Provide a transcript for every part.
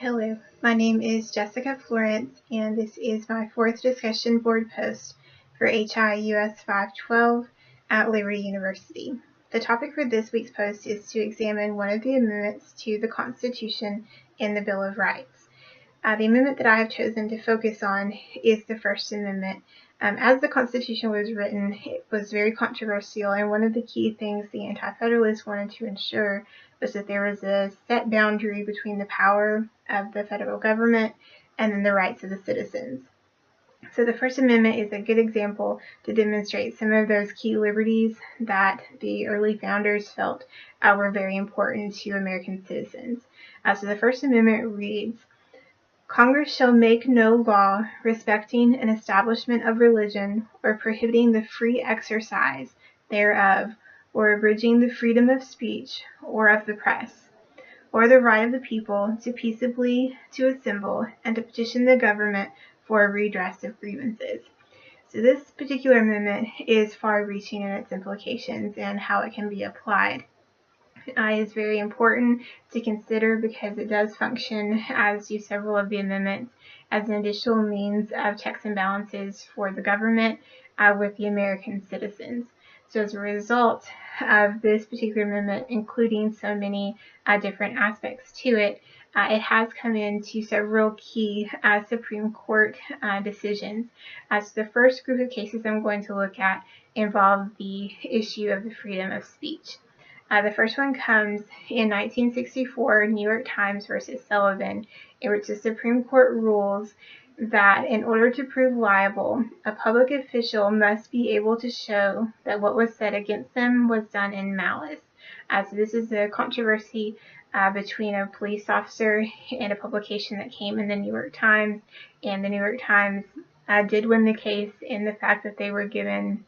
Hello, my name is Jessica Florence, and this is my fourth discussion board post for HIUS 512 at Liberty University. The topic for this week's post is to examine one of the amendments to the Constitution and the Bill of Rights. The amendment that I have chosen to focus on is the First Amendment. As the Constitution was written, it was very controversial, and one of the key things the Anti-Federalists wanted to ensure was that there was a set boundary between the power of the federal government and then the rights of the citizens. So the First Amendment is a good example to demonstrate some of those key liberties that the early founders felt were very important to American citizens. So the First Amendment reads, Congress shall make no law respecting an establishment of religion or prohibiting the free exercise thereof, or abridging the freedom of speech or of the press, or the right of the people to peaceably to assemble and to petition the government for a redress of grievances. So this particular amendment is far-reaching in its implications and how it can be applied. Is very important to consider because it does function, as do several of the amendments, as an additional means of checks and balances for the government with the American citizens. So as a result of this particular amendment, including so many different aspects to it, it has come into several key Supreme Court decisions. So the first group of cases I'm going to look at involve the issue of the freedom of speech. The first one comes in 1964, New York Times versus Sullivan, in which the Supreme Court rules that in order to prove liable, a public official must be able to show that what was said against them was done in malice. So this is a controversy between a police officer and a publication that came in the New York Times, and the New York Times did win the case in the fact that they were given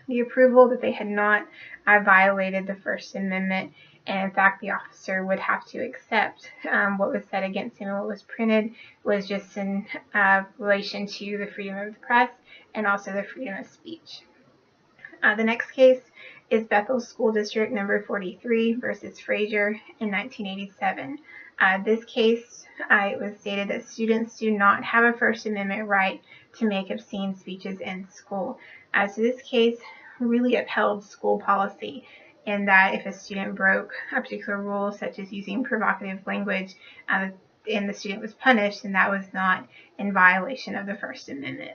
the approval that they had not violated the First Amendment, and in fact the officer would have to accept what was said against him, and what was printed was just in relation to the freedom of the press and also the freedom of speech. The next case is Bethel School District number 43 versus Frazier in 1987. This case, it was stated that students do not have a First Amendment right to make obscene speeches in school. So this case really upheld school policy in that if a student broke a particular rule, such as using provocative language, and the student was punished, then that was not in violation of the First Amendment.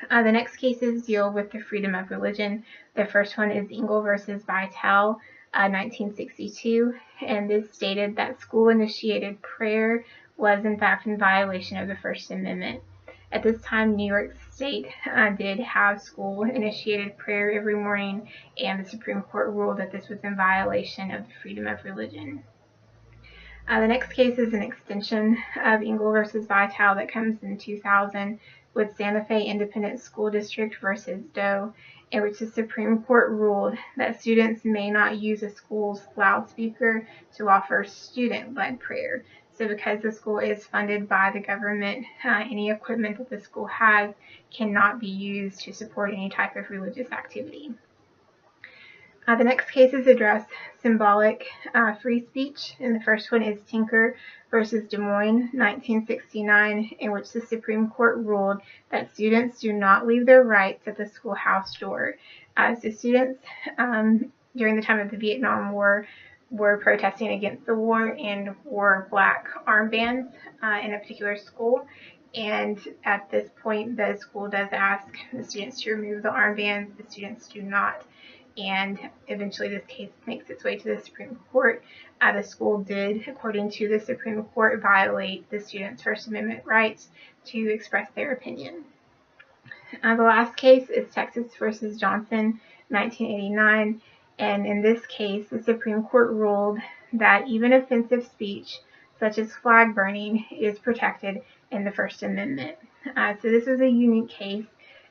The next cases deal with the freedom of religion. The first one is Engel versus Vitale, 1962, and this stated that school-initiated prayer was in fact in violation of the First Amendment. At this time, New York State did have school-initiated prayer every morning, and the Supreme Court ruled that this was in violation of the freedom of religion. The next case is an extension of Engel versus Vitale that comes in 2000 with Santa Fe Independent School District versus Doe, in which the Supreme Court ruled that students may not use a school's loudspeaker to offer student-led prayer. So because the school is funded by the government, any equipment that the school has cannot be used to support any type of religious activity. The next cases address symbolic free speech, and the first one is Tinker versus Des Moines, 1969, in which the Supreme Court ruled that students do not leave their rights at the schoolhouse door. So students, during the time of the Vietnam War, were protesting against the war and wore black armbands in a particular school. And at this point, the school does ask the students to remove the armbands. The students do not. And eventually this case makes its way to the Supreme Court. The school did, according to the Supreme Court, violate the students' First Amendment rights to express their opinion. The last case is Texas versus Johnson, 1989. And in this case, the Supreme Court ruled that even offensive speech, such as flag burning, is protected in the First Amendment. So this was a unique case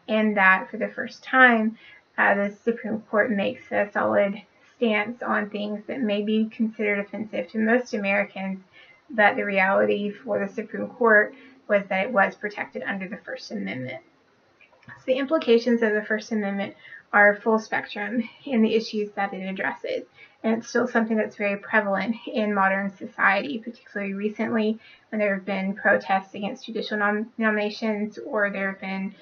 in that for the first time, the Supreme Court makes a solid stance on things that may be considered offensive to most Americans, but the reality for the Supreme Court was that it was protected under the First Amendment. So the implications of the First Amendment are full spectrum in the issues that it addresses. And it's still something that's very prevalent in modern society, particularly recently when there have been protests against judicial nominations, or there have been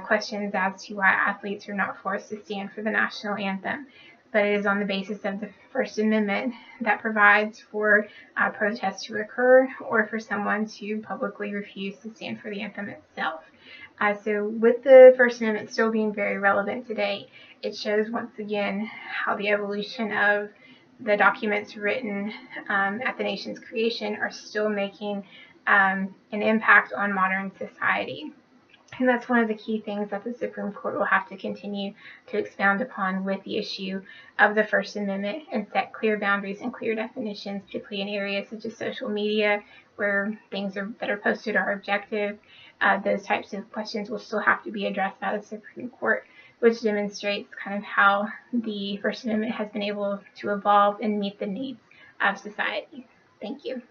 questions as to why athletes are not forced to stand for the national anthem. But it is on the basis of the First Amendment that provides for protests to occur, or for someone to publicly refuse to stand for the anthem itself. So with the First Amendment still being very relevant today, it shows once again how the evolution of the documents written at the nation's creation are still making an impact on modern society. And that's one of the key things that the Supreme Court will have to continue to expound upon with the issue of the First Amendment, and set clear boundaries and clear definitions, particularly in areas such as social media, where things that are posted are objective. Those types of questions will still have to be addressed by the Supreme Court, which demonstrates kind of how the First Amendment has been able to evolve and meet the needs of society. Thank you.